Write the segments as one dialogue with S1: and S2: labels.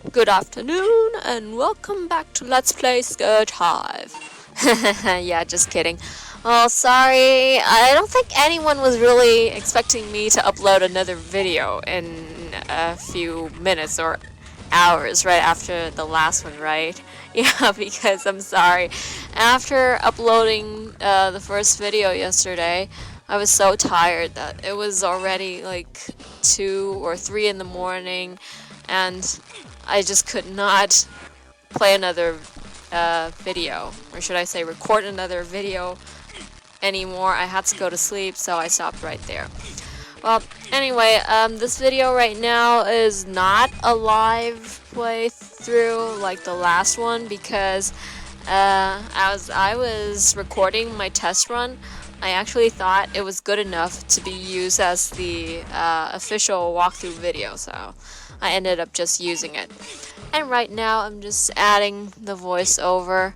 S1: Good afternoon, and welcome back to Let's Play Scurge Hive. Yeah, just kidding. Oh, sorry. I don't think anyone was really expecting me to upload another video in a few minutes or hours right after the last one, right? Yeah, because I'm sorry. After uploading the first video yesterday, I was so tired that it was already like 2 or 3 in the morning, and I just could not play another video, or should I say record another video anymore. I had to go to sleep, so I stopped right there. Well, anyway, this video right now is not a live playthrough like the last one because as I was recording my test run, I actually thought it was good enough to be used as the official walkthrough video, so I ended up just using it. And right now I'm just adding the voiceover.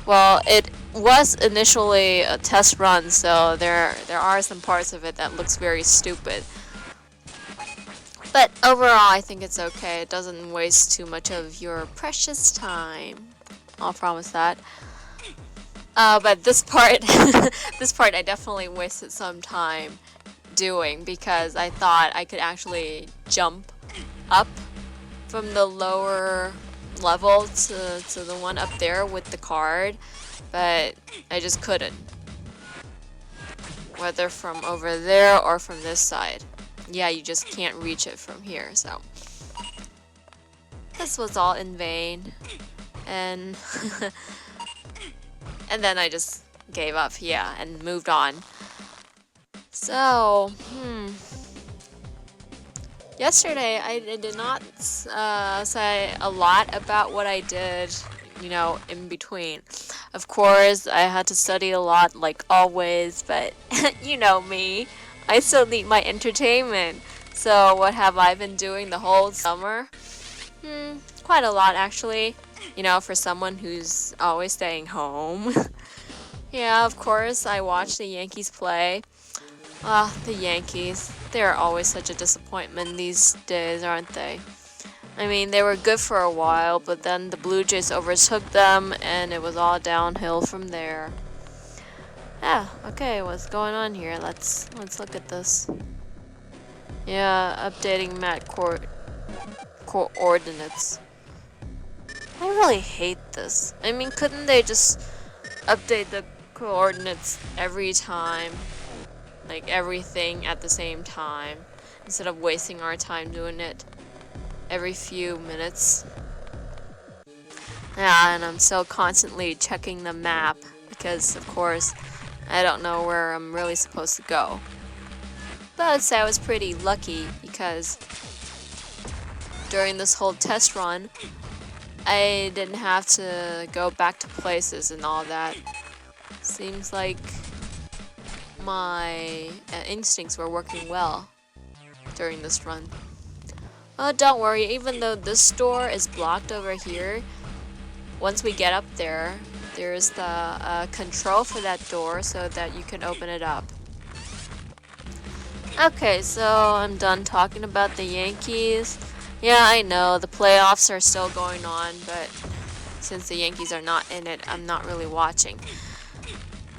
S1: Well, it was initially a test run, so there are some parts of it that looks very stupid. But overall, I think it's okay. It doesn't waste too much of your precious time. I'll promise that. But this part, this part I definitely wasted some time doing because I thought I could actually jump up from the lower level to the one up there with the card, but I just couldn't. Whether from over there or from this side. Yeah, you just can't reach it from here, so. This was all in vain. And and then I just gave up, yeah, and moved on. So, yesterday I did not say a lot about what I did, you know, in between. Of course, I had to study a lot like always, but you know me, I still need my entertainment. So what have I been doing the whole summer? Quite a lot actually. You know, for someone who's always staying home. Yeah, of course, I watched the Yankees play. Ah, the Yankees. They're always such a disappointment these days, aren't they? I mean, they were good for a while, but then the Blue Jays overtook them, and it was all downhill from there. Yeah, okay, what's going on here? Let's look at this. Yeah, updating map coordinates. I really hate this. I mean, couldn't they just update the coordinates every time? Like everything at the same time, instead of wasting our time doing it every few minutes. Yeah, and I'm still constantly checking the map because, of course, I don't know where I'm really supposed to go. But I'd say I was pretty lucky because during this whole test run, I didn't have to go back to places and all that. Seems like my instincts were working well during this run. Oh, don't worry, even though this door is blocked over here, once we get up there, there's the control for that door so that you can open it up. Okay, so I'm done talking about the Yankees. Yeah, I know, the playoffs are still going on, but since the Yankees are not in it, I'm not really watching.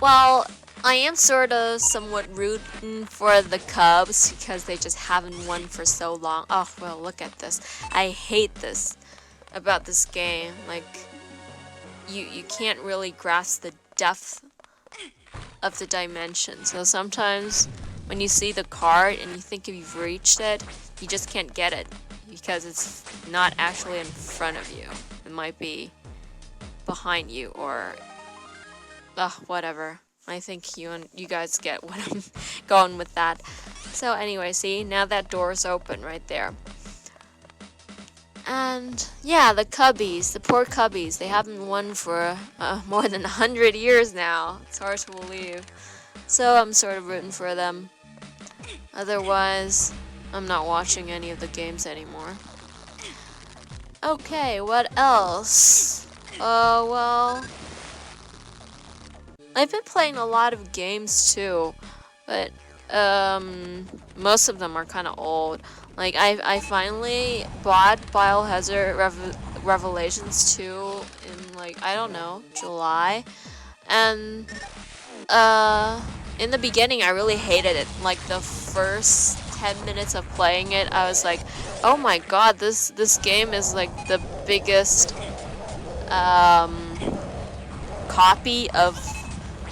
S1: Well, I am sort of somewhat rooting for the Cubs because they just haven't won for so long. Oh, well, look at this. I hate this about this game. Like, you can't really grasp the depth of the dimension. So sometimes when you see the card and you think if you've reached it, you just can't get it because it's not actually in front of you. It might be behind you or whatever. I think you guys get what I'm going with that. So anyway, see, now that door's open right there. And yeah, the Cubbies, the poor Cubbies, they haven't won for more than 100 years now. It's hard to believe. So I'm sort of rooting for them. Otherwise, I'm not watching any of the games anymore. Okay, what else? Well, I've been playing a lot of games too, but most of them are kind of old. Like, I finally bought Biohazard Revelations 2 in, like, I don't know, July. And, in the beginning, I really hated it. Like, the first 10 minutes of playing it, I was like, oh my god, this game is, like, the biggest, copy of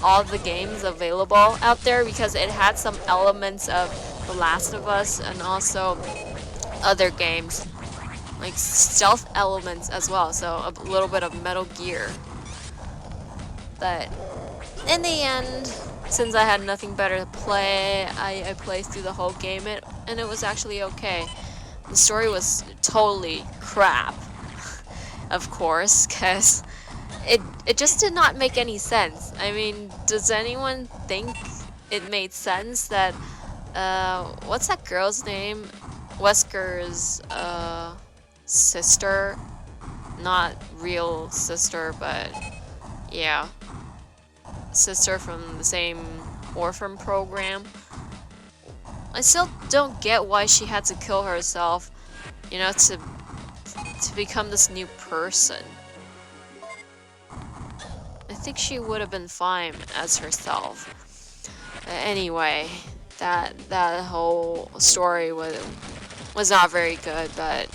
S1: all the games available out there, because it had some elements of The Last of Us and also other games, like stealth elements as well, so a little bit of Metal Gear. But in the end, since I had nothing better to play, I played through the whole game, and it was actually okay. The story was totally crap, of course, because it just did not make any sense. I mean, does anyone think it made sense that, what's that girl's name? Wesker's, sister? Not real sister, but, yeah. Sister from the same orphan program. I still don't get why she had to kill herself, you know, to become this new person. I think she would have been fine as herself. Anyway, that whole story was not very good, but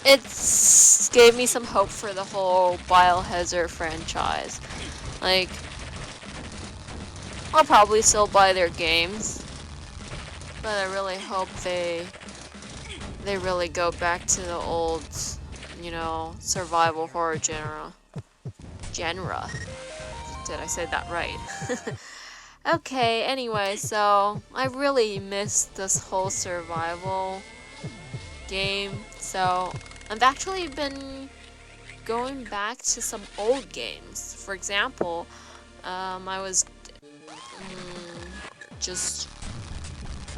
S1: it gave me some hope for the whole Biohazard franchise. Like, I'll probably still buy their games, but I really hope they really go back to the old, you know, survival horror genre. Did I say that right? Okay, anyway, so I really missed this whole survival game, so I've actually been going back to some old games. For example, I was just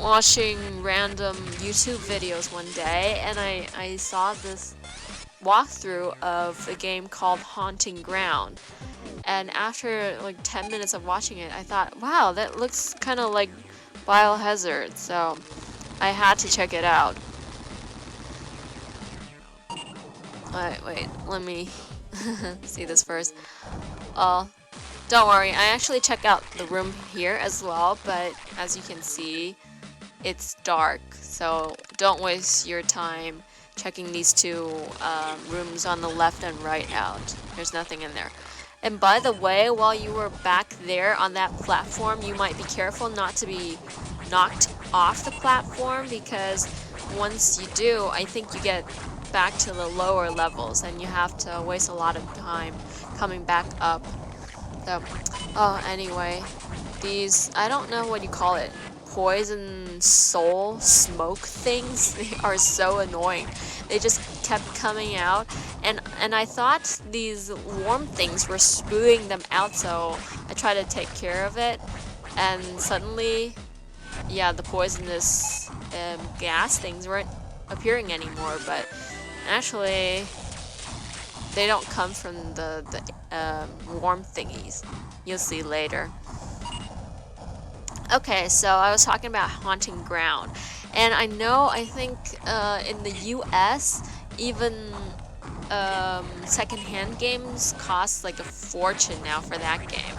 S1: watching random YouTube videos one day, and I saw this walkthrough of a game called Haunting Ground. And after like 10 minutes of watching it, I thought, wow, that looks kind of like Biohazard, so I had to check it out. Wait, let me see this first. Don't worry, I actually checked out the room here as well, but as you can see, it's dark, so don't waste your time checking these two rooms on the left and right out. There's nothing in there. And by the way, while you were back there on that platform, you might be careful not to be knocked off the platform, because once you do, I think you get back to the lower levels and you have to waste a lot of time coming back up. So, anyway, these, I don't know what you call it, poison soul smoke things, they are so annoying. They just kept coming out, and I thought these warm things were spewing them out, so I tried to take care of it, and suddenly, yeah, the poisonous gas things weren't appearing anymore, but actually they don't come from the warm thingies. You'll see later. Okay, so I was talking about Haunting Ground, and I think in the US, even secondhand games cost like a fortune now for that game.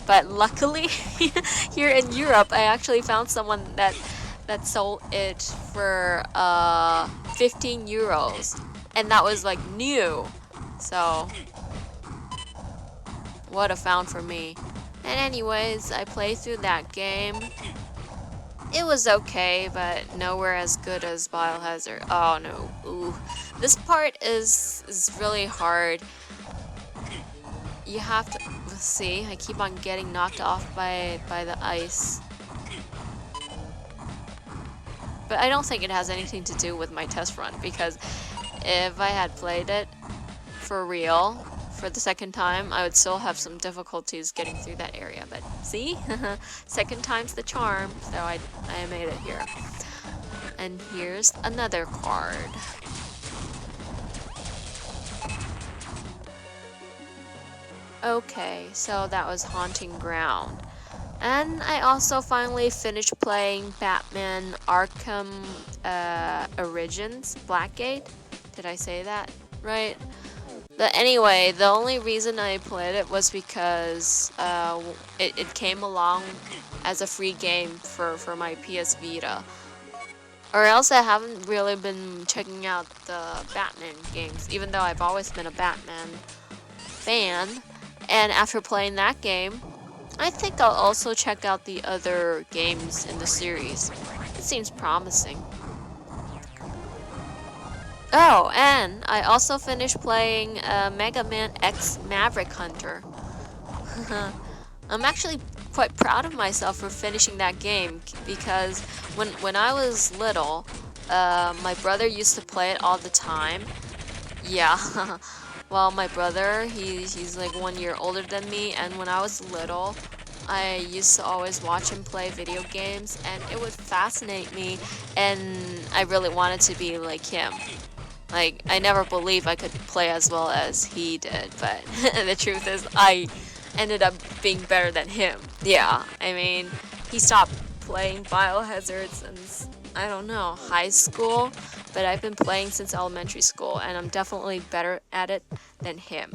S1: But luckily, here in Europe, I actually found someone that sold it for 15 euros, and that was like new. So what a found for me. And anyways, I played through that game. It was okay, but nowhere as good as Biohazard. Oh no, ooh. This part is really hard. You have to, see, I keep on getting knocked off by the ice. But I don't think it has anything to do with my test run, because if I had played it for real, for the second time, I would still have some difficulties getting through that area. But see, second time's the charm, so I made it here. And here's another card. Okay, so that was Haunting Ground. And I also finally finished playing Batman Arkham Origins Blackgate. Did I say that right? But anyway, the only reason I played it was because it came along as a free game for my PS Vita. Or else I haven't really been checking out the Batman games, even though I've always been a Batman fan. And after playing that game, I think I'll also check out the other games in the series. It seems promising. Oh, and I also finished playing Mega Man X Maverick Hunter. I'm actually quite proud of myself for finishing that game because when I was little, my brother used to play it all the time. Yeah, well, my brother, he's like 1 year older than me, and when I was little, I used to always watch him play video games, and it would fascinate me, and I really wanted to be like him. Like, I never believed I could play as well as he did, but the truth is I ended up being better than him. Yeah, I mean, he stopped playing Biohazard since, I don't know, high school, but I've been playing since elementary school, and I'm definitely better at it than him.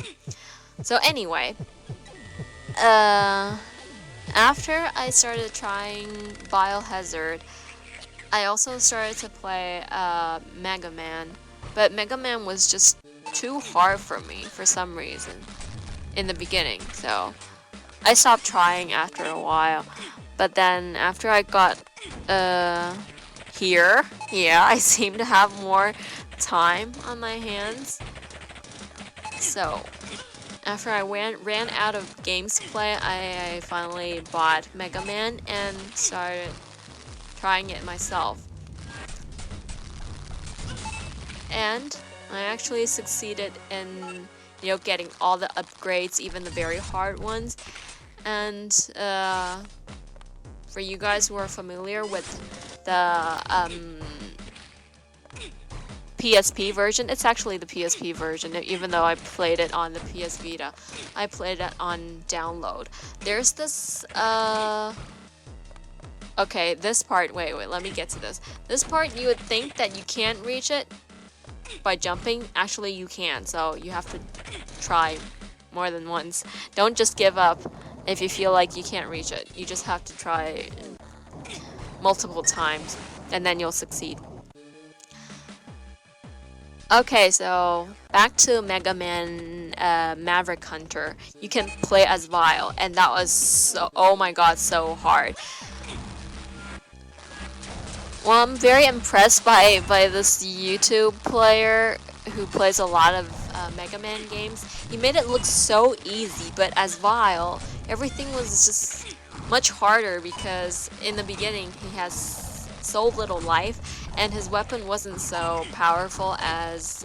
S1: So anyway, after I started trying Biohazard, I also started to play Mega Man. But Mega Man was just too hard for me for some reason in the beginning, so I stopped trying after a while. But then after I got here, yeah, I seem to have more time on my hands. So after I ran out of games to play, I finally bought Mega Man and started trying it myself. And I actually succeeded in, getting all the upgrades, even the very hard ones. And for you guys who are familiar with the PSP version, it's actually the PSP version, even though I played it on the PS Vita. I played it on download. There's this, okay, this part, wait, let me get to this. This part, you would think that you can't reach it by jumping. Actually, you can, so you have to try more than once. Don't just give up if you feel like you can't reach it. You just have to try multiple times, and then you'll succeed. Okay, so back to Mega Man Maverick Hunter. You can play as Vile, and that was so, oh my god, so hard. Well, I'm very impressed by this YouTube player who plays a lot of Mega Man games. He made it look so easy, but as Vile, everything was just much harder because in the beginning he has so little life, and his weapon wasn't so powerful as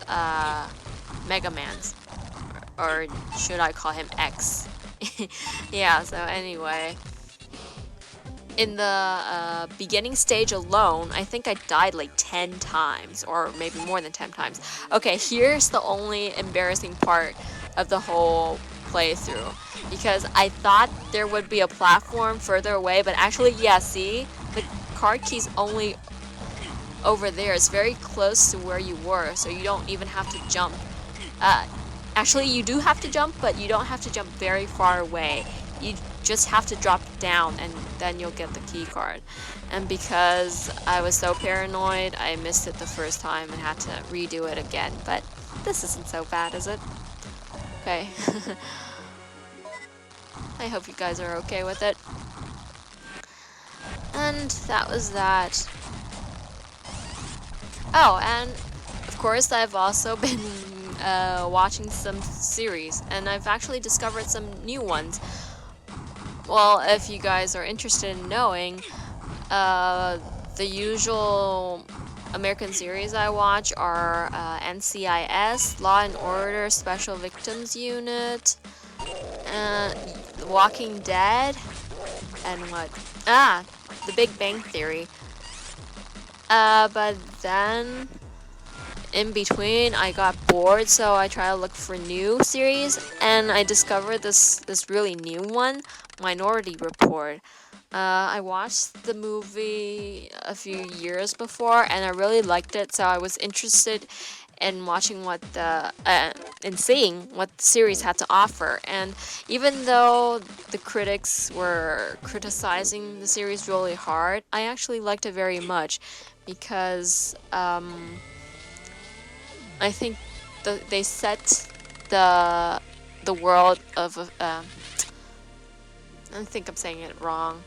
S1: Mega Man's. Or should I call him X? Yeah, so anyway. In the beginning stage alone, I think I died like 10 times, or maybe more than 10 times. Okay, here's the only embarrassing part of the whole playthrough, because I thought there would be a platform further away, but actually, yeah, see? The card key's only over there. It's very close to where you were, so you don't even have to jump. Actually, you do have to jump, but you don't have to jump very far away. You just have to drop down, and then you'll get the key card. And because I was so paranoid, I missed it the first time and had to redo it again. But this isn't so bad, is it? Okay. I hope you guys are okay with it. And that was that. Oh, and of course I've also been watching some series, and I've actually discovered some new ones. Well, if you guys are interested in knowing, the usual American series I watch are NCIS, Law and Order Special Victims Unit, The Walking Dead, and what? The Big Bang Theory. But then, in between I got bored, so I tried to look for new series, and I discovered this really new one, Minority Report. I watched the movie a few years before, and I really liked it, so I was interested in watching in seeing what the series had to offer. And even though the critics were criticizing the series really hard, I actually liked it very much because I think they set the world of I think I'm saying it wrong.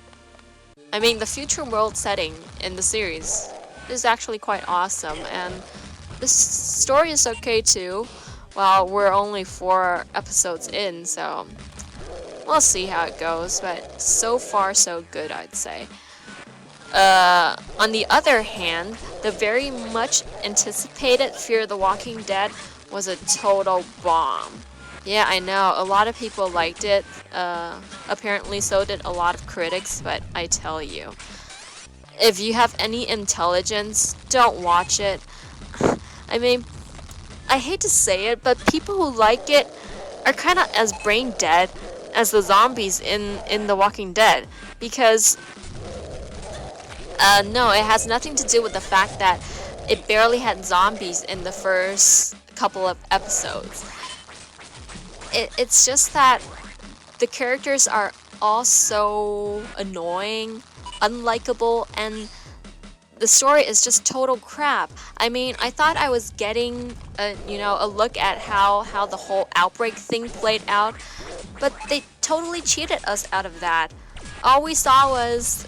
S1: I mean, the future world setting in the series is actually quite awesome, and the story is okay too. Well, we're only 4 episodes in, so we'll see how it goes, but so far so good, I'd say. On the other hand, the very much anticipated Fear the Walking Dead was a total bomb. Yeah, I know, a lot of people liked it. Apparently so did a lot of critics, but I tell you, if you have any intelligence, don't watch it. I mean, I hate to say it, but people who like it are kind of as brain dead as the zombies in The Walking Dead, because no, it has nothing to do with the fact that it barely had zombies in the first couple of episodes. It's just that the characters are all so annoying, unlikable, and the story is just total crap. I mean, I thought I was getting a look at how the whole outbreak thing played out, but they totally cheated us out of that. All we saw was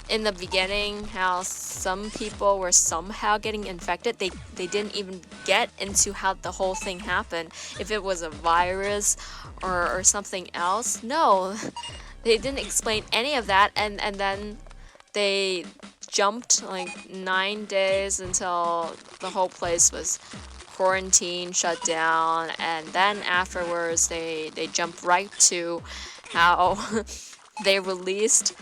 S1: in the beginning how some people were somehow getting infected. They didn't even get into how the whole thing happened, if it was a virus or something else. No, they didn't explain any of that, and then they jumped like 9 days until the whole place was quarantined, shut down, and then afterwards they jumped right to how they released,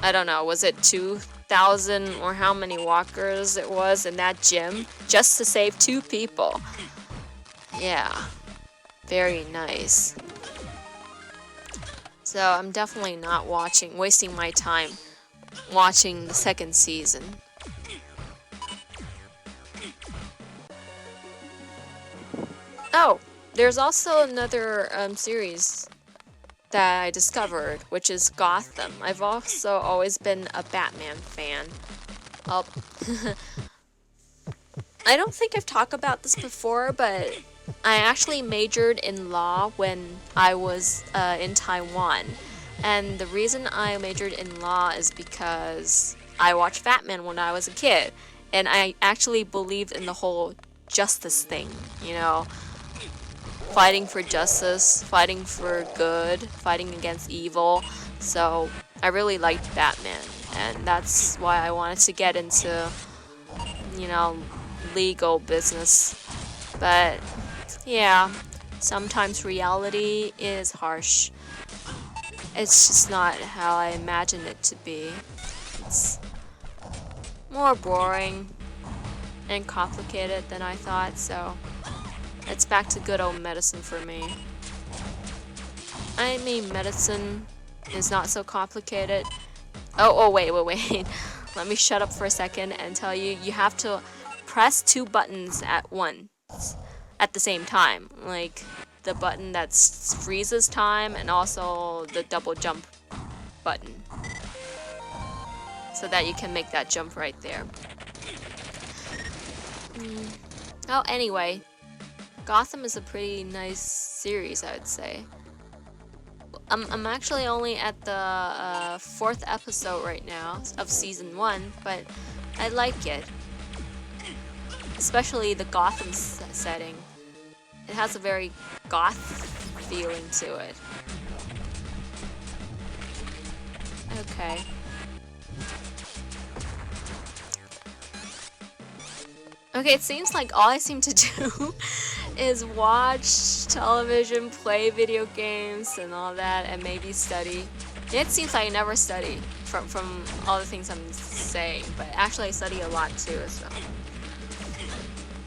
S1: I don't know, was it 2,000 or how many walkers it was in that gym just to save 2 people. Yeah, very nice. So I'm definitely not wasting my time watching the 2nd season. Oh, there's also another series that I discovered, which is Gotham. I've also always been a Batman fan. I don't think I've talked about this before, but I actually majored in law when I was in Taiwan. And the reason I majored in law is because I watched Batman when I was a kid. And I actually believed in the whole justice thing, fighting for justice, fighting for good, fighting against evil. So I really liked Batman, and that's why I wanted to get into, legal business. But yeah, sometimes reality is harsh. It's just not how I imagined it to be. It's more boring and complicated than I thought, so it's back to good old medicine for me. I mean, medicine is not so complicated. Oh, wait. Let me shut up for a second and tell you, you have to press 2 buttons at once, at the same time. Like, the button that freezes time and also the double jump button, so that you can make that jump right there. Oh, anyway, Gotham is a pretty nice series, I would say. I'm actually only at the 4th episode right now of season 1, but I like it. Especially the Gotham setting. It has a very goth feeling to it. Okay. Okay, it seems like all I seem to do is watch television, play video games, and all that, and maybe study. It seems like I never study from all the things I'm saying, but actually I study a lot too as well.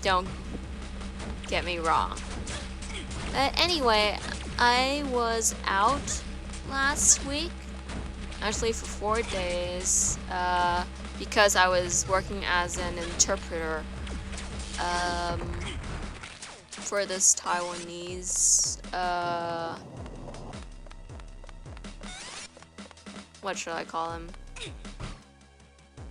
S1: Don't get me wrong. But anyway, I was out last week, actually for 4 days, because I was working as an interpreter for this Taiwanese, what should I call him?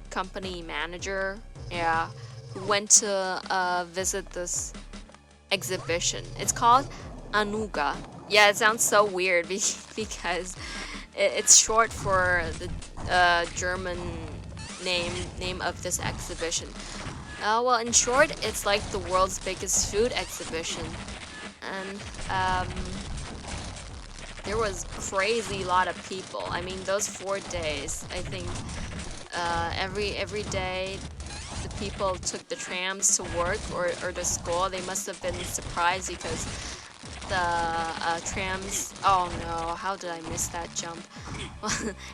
S1: Company manager, yeah, who went to visit this exhibition. It's called Anuga. Yeah, it sounds so weird because it's short for the German name of this exhibition. Well, in short, it's like the world's biggest food exhibition, and there was crazy lot of people. I mean, those 4 days, I think every day the people took the trams to work or to school. They must have been surprised because the trams, oh no, how did I miss that jump?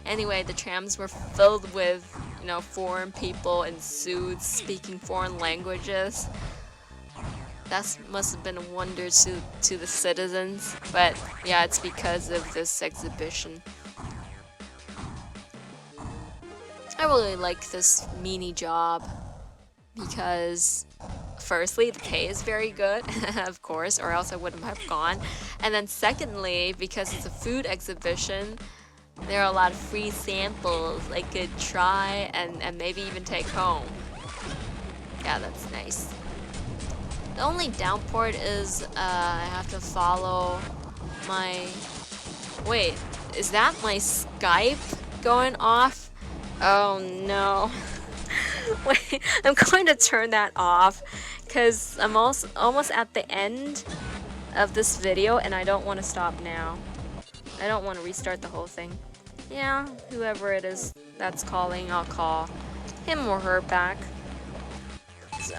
S1: Anyway, the trams were filled with, foreign people in suits speaking foreign languages. That must have been a wonder to the citizens, but yeah, it's because of this exhibition. I really like this mini job because firstly, the pay is very good, of course, or else I wouldn't have gone. And then secondly, because it's a food exhibition, there are a lot of free samples I could try and maybe even take home. Yeah, that's nice. The only downport is I have to follow my... Wait, is that my Skype going off? Oh no. Wait, I'm going to turn that off because I'm almost at the end of this video and I don't want to stop now. I don't want to restart the whole thing. Yeah, whoever it is that's calling, I'll call him or her back. So,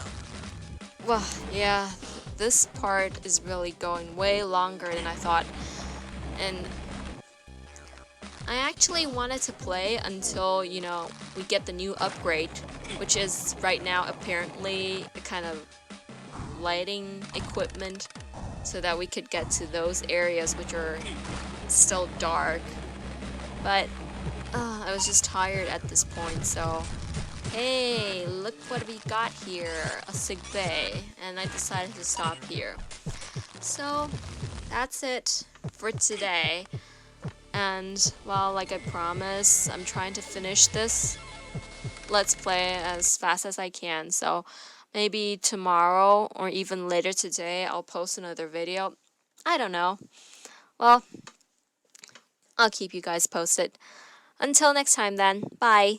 S1: well, yeah, this part is really going way longer than I thought. And I actually wanted to play until, we get the new upgrade, which is right now apparently a kind of lighting equipment so that we could get to those areas which are still dark. But I was just tired at this point, so hey, look what we got here, a sick bay, and I decided to stop here. So that's it for today. And, well, like I promised, I'm trying to finish this Let's Play as fast as I can. So, maybe tomorrow or even later today, I'll post another video. I don't know. Well, I'll keep you guys posted. Until next time then, bye.